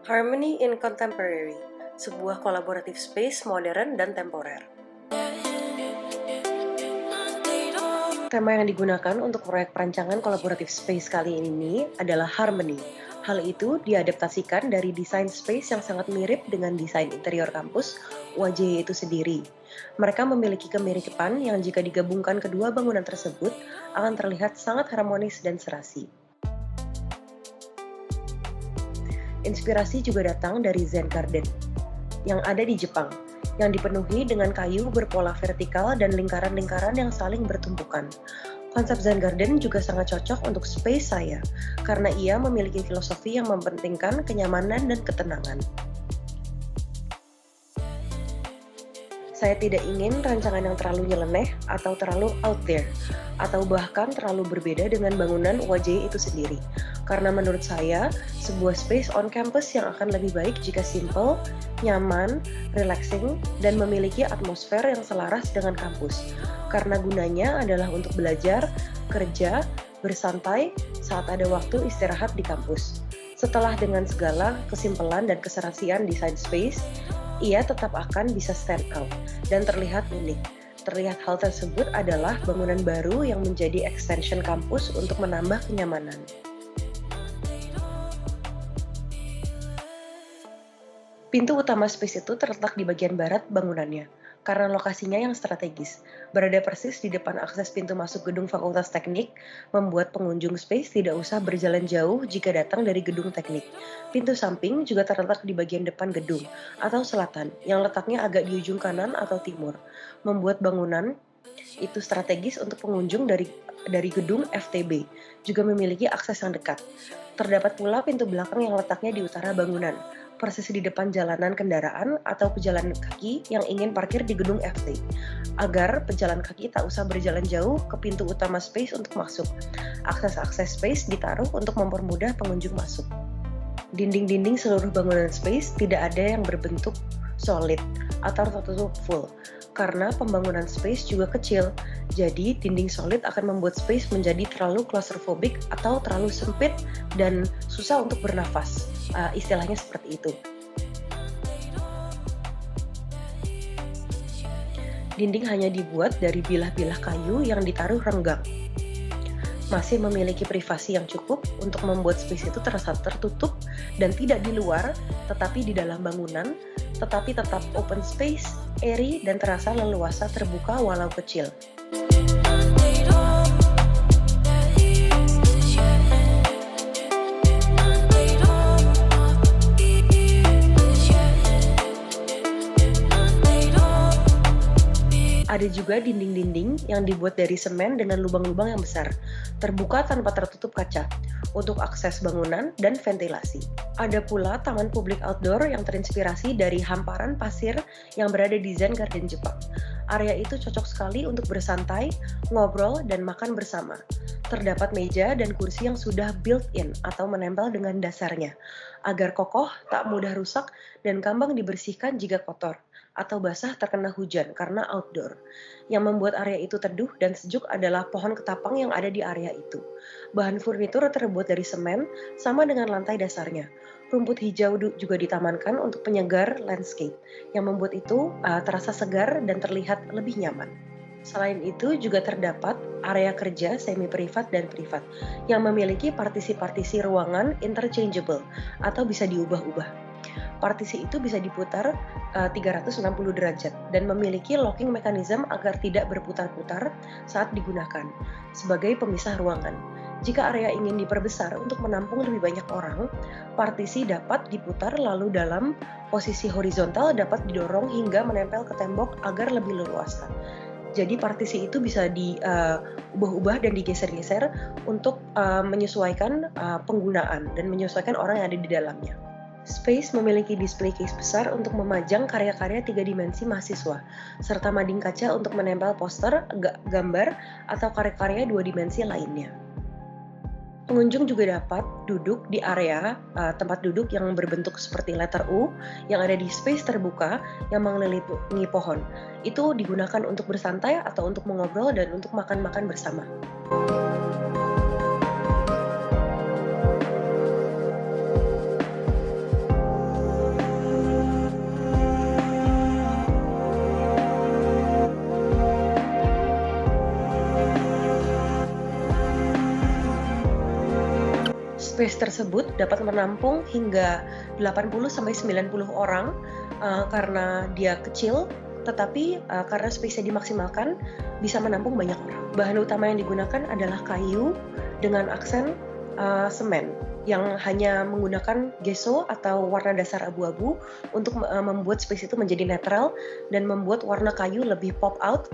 Harmony in Contemporary, sebuah kolaboratif space modern dan temporer. Tema yang digunakan untuk proyek perancangan kolaboratif space kali ini adalah harmony. Hal itu diadaptasikan dari desain space yang sangat mirip dengan desain interior kampus UAJ itu sendiri. Mereka memiliki kemiripan yang jika digabungkan kedua bangunan tersebut akan terlihat sangat harmonis dan serasi. Inspirasi juga datang dari Zen Garden yang ada di Jepang, yang dipenuhi dengan kayu berpola vertikal dan lingkaran-lingkaran yang saling bertumpukan. Konsep Zen Garden juga sangat cocok untuk space saya, karena ia memiliki filosofi yang mementingkan kenyamanan dan ketenangan. Saya tidak ingin rancangan yang terlalu nyeleneh atau terlalu out there, atau bahkan terlalu berbeda dengan bangunan UAJ itu sendiri. Karena menurut saya, sebuah space on campus yang akan lebih baik jika simple, nyaman, relaxing, dan memiliki atmosfer yang selaras dengan kampus. Karena gunanya adalah untuk belajar, kerja, bersantai saat ada waktu istirahat di kampus. Setelah dengan segala kesimpelan dan keserasian desain space, ia tetap akan bisa stand out dan terlihat unik. Terlihat hal tersebut adalah bangunan baru yang menjadi extension kampus untuk menambah kenyamanan. Pintu utama space itu terletak di bagian barat bangunannya, karena lokasinya yang strategis. Berada persis di depan akses pintu masuk gedung Fakultas Teknik, membuat pengunjung space tidak usah berjalan jauh jika datang dari gedung teknik. Pintu samping juga terletak di bagian depan gedung, atau selatan, yang letaknya agak di ujung kanan atau timur, membuat bangunan itu strategis untuk pengunjung dari gedung FTB, juga memiliki akses yang dekat. Terdapat pula pintu belakang yang letaknya di utara bangunan, persis di depan jalanan kendaraan atau pejalan kaki yang ingin parkir di gedung FT, agar pejalan kaki tak usah berjalan jauh ke pintu utama space untuk masuk. Akses-akses space ditaruh untuk mempermudah pengunjung masuk. Dinding-dinding seluruh bangunan space tidak ada yang berbentuk solid atau tertutup full, karena pembangunan space juga kecil, jadi dinding solid akan membuat space menjadi terlalu claustrophobic atau terlalu sempit dan susah untuk bernafas, istilahnya seperti itu. Dinding hanya dibuat dari bilah-bilah kayu yang ditaruh renggang. Masih memiliki privasi yang cukup untuk membuat space itu terasa tertutup dan tidak di luar, tetapi di dalam bangunan, tetapi tetap open space, airy, dan terasa leluasa terbuka walau kecil. Ada juga dinding-dinding yang dibuat dari semen dengan lubang-lubang yang besar, terbuka tanpa tertutup kaca, untuk akses bangunan dan ventilasi. Ada pula taman publik outdoor yang terinspirasi dari hamparan pasir yang berada di Zen Garden Jepang. Area itu cocok sekali untuk bersantai, ngobrol, dan makan bersama. Terdapat meja dan kursi yang sudah built-in atau menempel dengan dasarnya, agar kokoh, tak mudah rusak, dan gampang dibersihkan jika kotor atau basah terkena hujan karena outdoor. Yang membuat area itu teduh dan sejuk adalah pohon ketapang yang ada di area itu. Bahan furnitur terbuat dari semen, sama dengan lantai dasarnya. Rumput hijau juga ditamankan untuk penyegar landscape, yang membuat itu terasa segar dan terlihat lebih nyaman. Selain itu juga terdapat area kerja semi-privat dan privat, yang memiliki partisi-partisi ruangan interchangeable atau bisa diubah-ubah. Partisi itu bisa diputar 360 derajat dan memiliki locking mechanism agar tidak berputar-putar saat digunakan sebagai pemisah ruangan. Jika area ingin diperbesar untuk menampung lebih banyak orang, partisi dapat diputar lalu dalam posisi horizontal dapat didorong hingga menempel ke tembok agar lebih leluasa. Jadi partisi itu bisa diubah-ubah dan digeser-geser untuk menyesuaikan penggunaan dan menyesuaikan orang yang ada di dalamnya. Space memiliki display case besar untuk memajang karya-karya 3 dimensi mahasiswa, serta mading kaca untuk menempel poster, gambar, atau karya-karya 2 dimensi lainnya. Pengunjung juga dapat duduk di area tempat duduk yang berbentuk seperti letter U yang ada di space terbuka yang mengelilingi pohon. Itu digunakan untuk bersantai atau untuk mengobrol dan untuk makan-makan bersama. Space tersebut dapat menampung hingga 80-90 orang karena dia kecil, tetapi karena space-nya dimaksimalkan bisa menampung banyak orang. Bahan utama yang digunakan adalah kayu dengan aksen semen yang hanya menggunakan gesso atau warna dasar abu-abu untuk membuat space itu menjadi netral dan membuat warna kayu lebih pop out